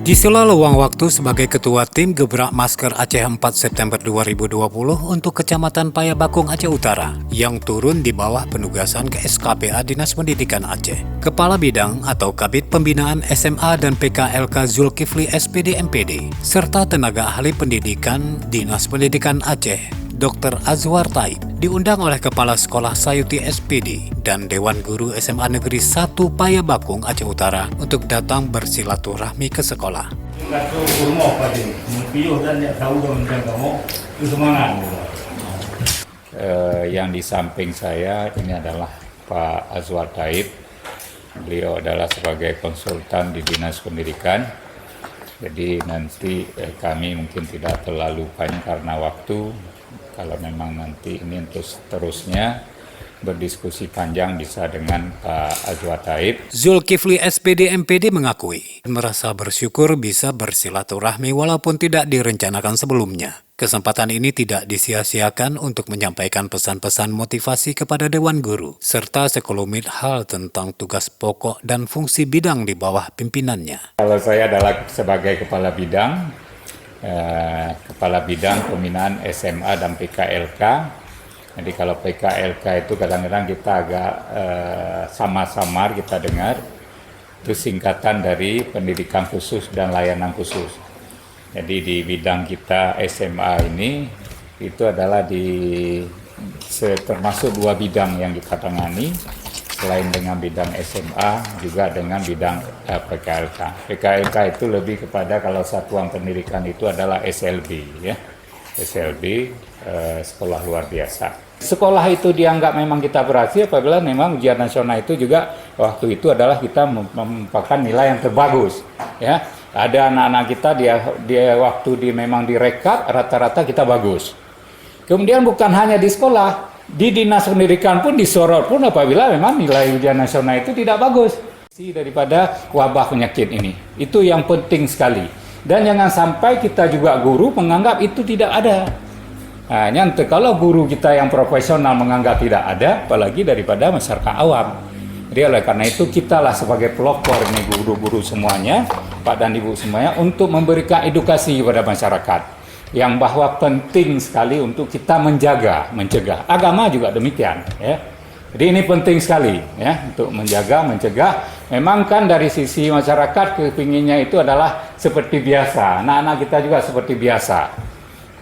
Di sela luang waktu sebagai Ketua Tim Gebrak Masker Aceh 4 September 2020 untuk Kecamatan Payabakung Aceh Utara yang turun di bawah penugasan ke SKPA Dinas Pendidikan Aceh. Kepala Bidang atau Kabid Pembinaan SMA dan PKLK Zulkifli SPD MPD serta tenaga ahli pendidikan Dinas Pendidikan Aceh Dr. Azwar Taib diundang oleh Kepala Sekolah Sayuti SPD dan Dewan Guru SMA Negeri 1 Payabakung Aceh Utara untuk datang bersilaturahmi ke sekolah. Yang di samping saya ini adalah Pak Azwar Taib. Beliau adalah sebagai konsultan di Dinas Pendidikan. Jadi nanti kami mungkin tidak terlalu panjang karena waktu. Kalau memang nanti ini untuk seterusnya berdiskusi panjang bisa dengan Pak Azwar Taib. Zulkifli SPD MPD mengakui merasa bersyukur bisa bersilaturahmi walaupun tidak direncanakan sebelumnya. Kesempatan ini tidak disia-siakan untuk menyampaikan pesan-pesan motivasi kepada Dewan Guru, serta sekelumit hal tentang tugas pokok dan fungsi bidang di bawah pimpinannya. Kalau saya adalah sebagai Kepala Bidang Pembinaan SMA dan PKLK. Jadi kalau PKLK itu kadang-kadang kita agak samar-samar kita dengar, itu singkatan dari pendidikan khusus dan layanan khusus. Jadi di bidang kita SMA ini itu adalah termasuk dua bidang yang kita tangani, selain dengan bidang SMA juga dengan bidang PKLK. PKLK itu lebih kepada kalau satuan pendidikan itu adalah SLB ya. SLB sekolah luar biasa. Sekolah itu dianggap memang kita berhasil apabila memang ujian nasional itu juga waktu itu adalah kita merupakan nilai yang terbagus ya. Ada anak-anak kita dia waktu memang direkap rata-rata kita bagus. Kemudian bukan hanya di sekolah, di Dinas Pendidikan pun disorot pun apabila memang nilai ujian nasional itu tidak bagus. Daripada wabah penyakit ini, itu yang penting sekali. Dan jangan sampai kita juga guru menganggap itu tidak ada. Hanya kalau guru kita yang profesional menganggap tidak ada, apalagi daripada masyarakat awam. Jadi oleh karena itu kitalah sebagai pelopor ini guru-guru semuanya, Pak dan Ibu semuanya, untuk memberikan edukasi kepada masyarakat. Yang bahwa penting sekali untuk kita mencegah. Agama juga demikian ya. Jadi ini penting sekali ya untuk mencegah. Memang kan dari sisi masyarakat kepinginnya itu adalah seperti biasa. Anak-anak kita juga seperti biasa.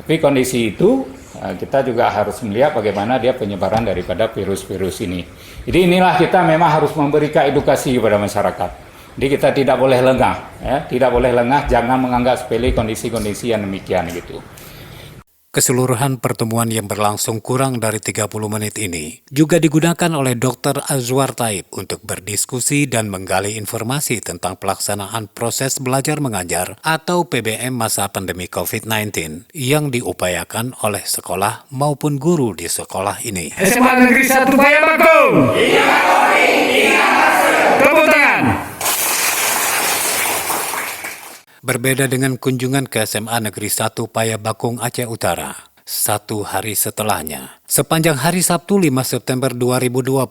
Tapi kondisi itu kita juga harus melihat bagaimana dia penyebaran daripada virus-virus ini. Jadi inilah kita memang harus memberikan edukasi kepada masyarakat. Jadi kita tidak boleh lengah, ya, tidak boleh lengah, jangan menganggap sepele kondisi-kondisi yang demikian gitu. Keseluruhan pertemuan yang berlangsung kurang dari 30 menit ini juga digunakan oleh Dr. Azwar Taib untuk berdiskusi dan menggali informasi tentang pelaksanaan proses belajar mengajar atau PBM masa pandemi COVID-19 yang diupayakan oleh sekolah maupun guru di sekolah ini. SMA Negeri 1 Payabakung. Tepuk tangan. Berbeda dengan kunjungan ke SMA Negeri 1 Payabakung Aceh Utara, satu hari setelahnya, sepanjang hari Sabtu 5 September 2020,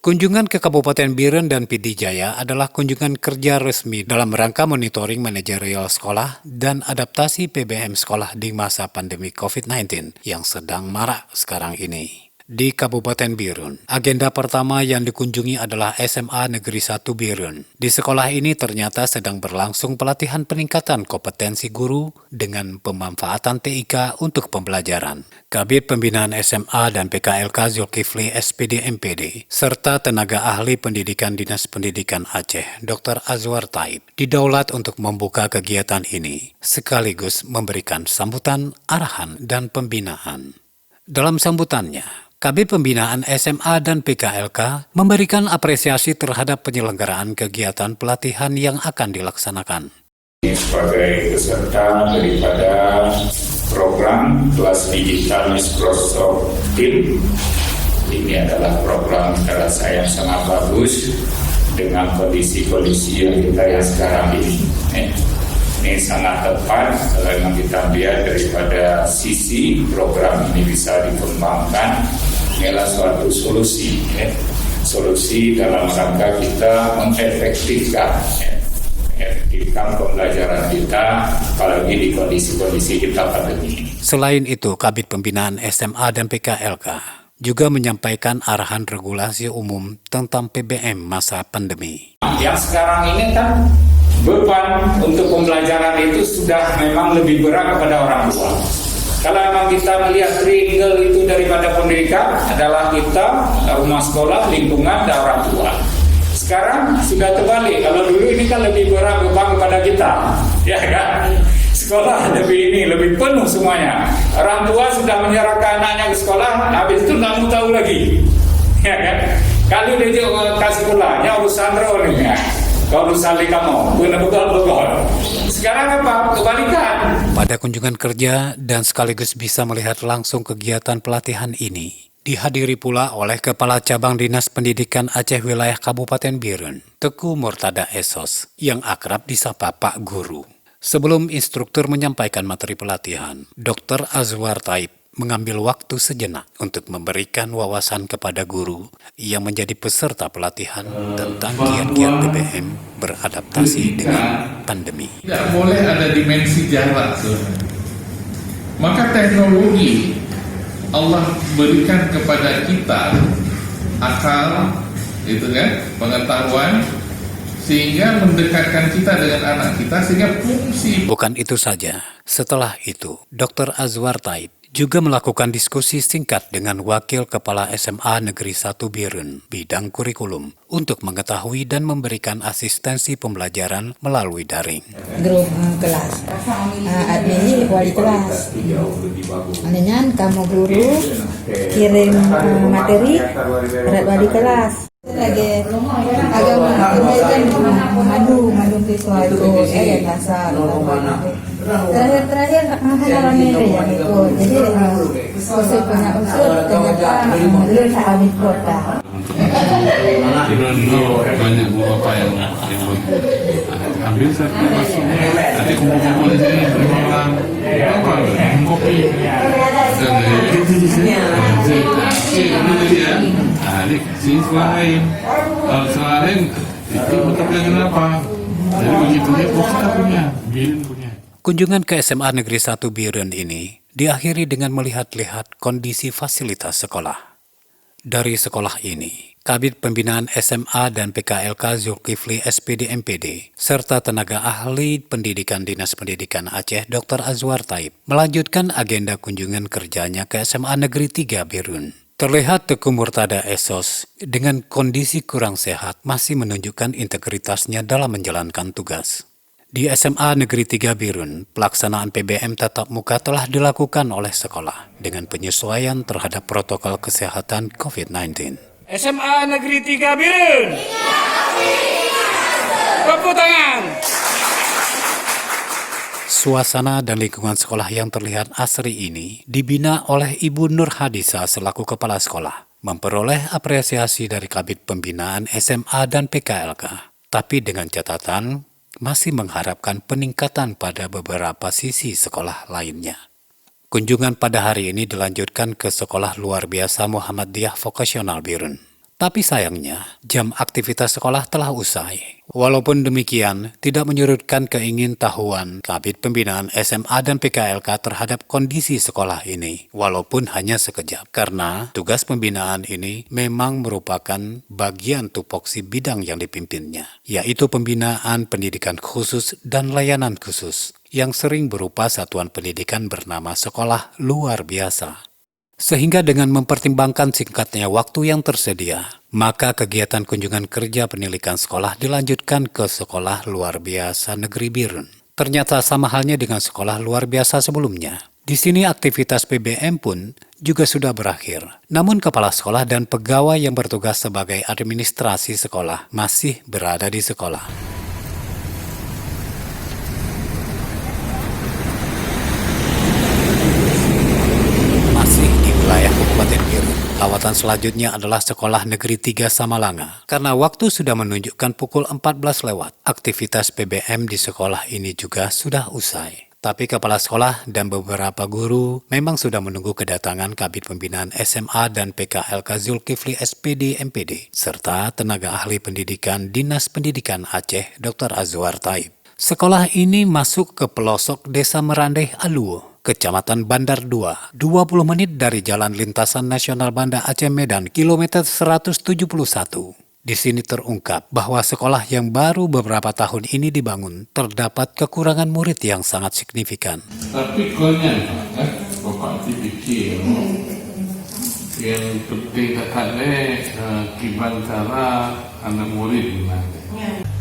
kunjungan ke Kabupaten Biren dan Pidi Jaya adalah kunjungan kerja resmi dalam rangka monitoring manajerial sekolah dan adaptasi PBM sekolah di masa pandemi COVID-19 yang sedang marak sekarang ini. Di Kabupaten Biren, agenda pertama yang dikunjungi adalah SMA Negeri 1 Biren. Di sekolah ini ternyata sedang berlangsung pelatihan peningkatan kompetensi guru dengan pemanfaatan TIK untuk pembelajaran. Kabid Pembinaan SMA dan PKLK Zulkifli SPD MPD, serta tenaga ahli pendidikan Dinas Pendidikan Aceh, Dr. Azwar Taib, didaulat untuk membuka kegiatan ini, sekaligus memberikan sambutan, arahan, dan pembinaan. Dalam sambutannya, Kabid Pembinaan SMA dan PKLK memberikan apresiasi terhadap penyelenggaraan kegiatan pelatihan yang akan dilaksanakan. Sebagai peserta daripada program kelas digital Microsoft Teams, ini adalah program cara saya sangat bagus dengan kondisi-kondisi yang kita yang sekarang ini. Ini sangat tepat kalau kita lihat daripada sisi program ini bisa dikembangkan. Inilah suatu solusi solusi dalam rangka kita mengefektifkan memungkinkan pembelajaran kita, apalagi di kondisi-kondisi kita pandemi. Selain itu, Kabid Pembinaan SMA dan PKLK juga menyampaikan arahan regulasi umum tentang PBM masa pandemi. Yang sekarang ini kan beban untuk pembelajaran itu sudah memang lebih berat kepada orang tua. Kalau memang kita melihat triangle itu daripada pendidikan adalah kita, rumah sekolah, lingkungan, dan orang tua. Sekarang sudah terbalik. Kalau dulu ini kan lebih berat beban kepada kita, ya kan? Sekolah lebih penuh semuanya. Orang tua sudah menyerahkan anaknya ke sekolah, habis itu nggak mau tahu lagi, ya kan? Kalau dia kasih sekolahnya urusan role ya. Kalau misalnya kamu benar-benar sekarang apa? Kebalikan. Pada kunjungan kerja dan sekaligus bisa melihat langsung kegiatan pelatihan ini, dihadiri pula oleh Kepala Cabang Dinas Pendidikan Aceh Wilayah Kabupaten Biren, Teku Murtada Esos, yang akrab disapa Pak Guru. Sebelum instruktur menyampaikan materi pelatihan, Dr. Azwar Taib mengambil waktu sejenak untuk memberikan wawasan kepada guru yang menjadi peserta pelatihan tentang kiat-kiat PBM beradaptasi dengan pandemi. Tidak boleh ada dimensi jarak sebenarnya. Maka teknologi Allah berikan kepada kita akal, itu kan, pengetahuan, sehingga mendekatkan kita dengan anak kita, sehingga fungsi. Bukan itu saja, setelah itu Dr. Azwar Taib juga melakukan diskusi singkat dengan Wakil Kepala SMA Negeri 1 Biren bidang kurikulum untuk mengetahui dan memberikan asistensi pembelajaran melalui daring. Grup kelas, admin wali kelas. Dengan kamu guru kirim materi berat wali kelas. Lagi agama madu visual itu ya bahasa terakhir halaman ini ya ikut. Jadi usul punya usul ternyata belum kami kota. Banyak beberapa yang ambil satu masuk, nanti kumpul-kumpul di sini berapa orang, kopi, dan itu di sini, ini kasih selain, selain itu untuk yang apa, jadi begitu dia kita punya, Biren punya. Kunjungan ke SMA Negeri 1 Biren ini diakhiri dengan melihat-lihat kondisi fasilitas sekolah. Dari sekolah ini, Kabid Pembinaan SMA dan PKLK Zulkifli SPD MPD, serta tenaga ahli pendidikan Dinas Pendidikan Aceh Dr. Azwar Taib, melanjutkan agenda kunjungan kerjanya ke SMA Negeri 3 Biren. Terlihat Teku Murtada Esos dengan kondisi kurang sehat masih menunjukkan integritasnya dalam menjalankan tugas. Di SMA Negeri 3 Biren, pelaksanaan PBM tatap muka telah dilakukan oleh sekolah dengan penyesuaian terhadap protokol kesehatan COVID-19. SMA Negeri 3 Biren. Tepuk tangan. Suasana dan lingkungan sekolah yang terlihat asri ini dibina oleh Ibu Nur Hadisa selaku kepala sekolah, memperoleh apresiasi dari Kabid Pembinaan SMA dan PKLK, tapi dengan catatan masih mengharapkan peningkatan pada beberapa sisi sekolah lainnya. Kunjungan pada hari ini dilanjutkan ke Sekolah Luar Biasa Muhammadiyah Vokasional Biren. Tapi sayangnya, jam aktivitas sekolah telah usai. Walaupun demikian, tidak menyurutkan keingintahuan Kabid Pembinaan SMA dan PKLK terhadap kondisi sekolah ini, walaupun hanya sekejap. Karena tugas pembinaan ini memang merupakan bagian tupoksi bidang yang dipimpinnya, yaitu pembinaan pendidikan khusus dan layanan khusus, yang sering berupa satuan pendidikan bernama Sekolah Luar Biasa. Sehingga dengan mempertimbangkan singkatnya waktu yang tersedia, maka kegiatan kunjungan kerja pendidikan sekolah dilanjutkan ke Sekolah Luar Biasa Negeri Biren. Ternyata sama halnya dengan sekolah luar biasa sebelumnya. Di sini aktivitas PBM pun juga sudah berakhir. Namun kepala sekolah dan pegawai yang bertugas sebagai administrasi sekolah masih berada di sekolah. Wilayah Kabupaten Biren. Lawatan selanjutnya adalah Sekolah Negeri 3 Samalanga. Karena waktu sudah menunjukkan pukul 14 lewat, aktivitas PBM di sekolah ini juga sudah usai. Tapi kepala sekolah dan beberapa guru memang sudah menunggu kedatangan Kabid Pembinaan SMA dan PKLK Zulkifli SPD MPD, serta tenaga ahli pendidikan Dinas Pendidikan Aceh Dr. Azwar Taib. Sekolah ini masuk ke pelosok Desa Merandeh Aluo, Kecamatan Bandar 2, 20 menit dari Jalan Lintasan Nasional Banda Aceh Medan, kilometer 171. Di sini terungkap bahwa sekolah yang baru beberapa tahun ini dibangun terdapat kekurangan murid yang sangat signifikan. Tapi konyol, Bapak dipikir, yang penting kakaknya gimana anak murid gimana.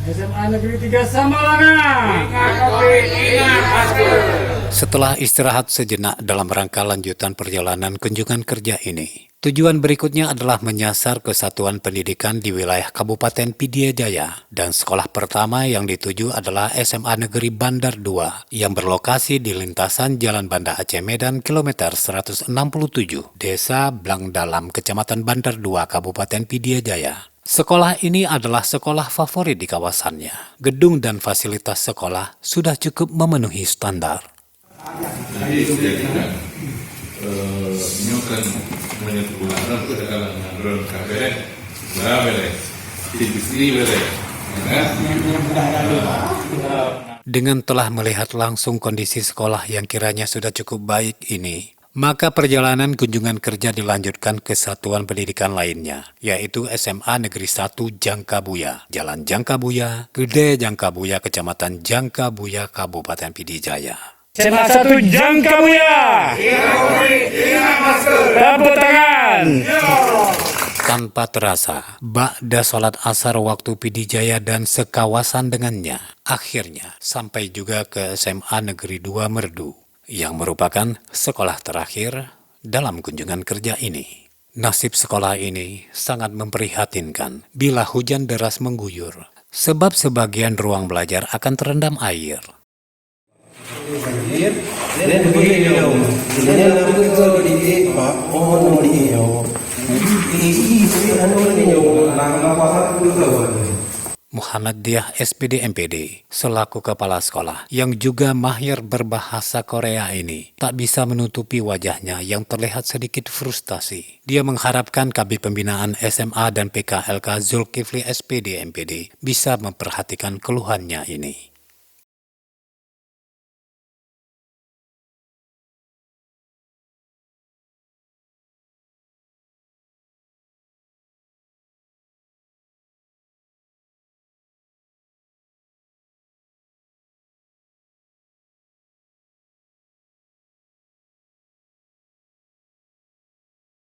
SMA Negeri 3 Samalangan. Setelah istirahat sejenak dalam rangka lanjutan perjalanan kunjungan kerja ini, tujuan berikutnya adalah menyasar kesatuan pendidikan di wilayah Kabupaten Pidie Jaya, dan sekolah pertama yang dituju adalah SMA Negeri Bandar 2 yang berlokasi di lintasan Jalan Banda Aceh Medan kilometer 167, Desa Blang Dalam, Kecamatan Bandar 2, Kabupaten Pidie Jaya. Sekolah ini adalah sekolah favorit di kawasannya. Gedung dan fasilitas sekolah sudah cukup memenuhi standar. Jadi itu kan nyokan menyebut orang pada kalangan drone kabel, kabel, TV bele, Dengan telah melihat langsung kondisi sekolah yang kiranya sudah cukup baik ini, maka perjalanan kunjungan kerja dilanjutkan ke satuan pendidikan lainnya, yaitu SMA Negeri 1 Jangkabuya, Jalan Jangkabuya, Gede Jangkabuya, Kecamatan Jangkabuya, Kabupaten Pidie Jaya. SMA 1 Jangkabuya. Tepuk tangan. Tanpa terasa, ba'da sholat asar waktu Pidie Jaya dan sekawasan dengannya, akhirnya sampai juga ke SMA Negeri 2 Merdu, yang merupakan sekolah terakhir dalam kunjungan kerja ini. Nasib sekolah ini sangat memprihatinkan bila hujan deras mengguyur, sebab sebagian ruang belajar akan terendam air. Muhammad Diah SPD MPD selaku kepala sekolah yang juga mahir berbahasa Korea ini tak bisa menutupi wajahnya yang terlihat sedikit frustasi. Dia mengharapkan Kabid Pembinaan SMA dan PKLK Zulkifli SPD MPD bisa memperhatikan keluhannya ini.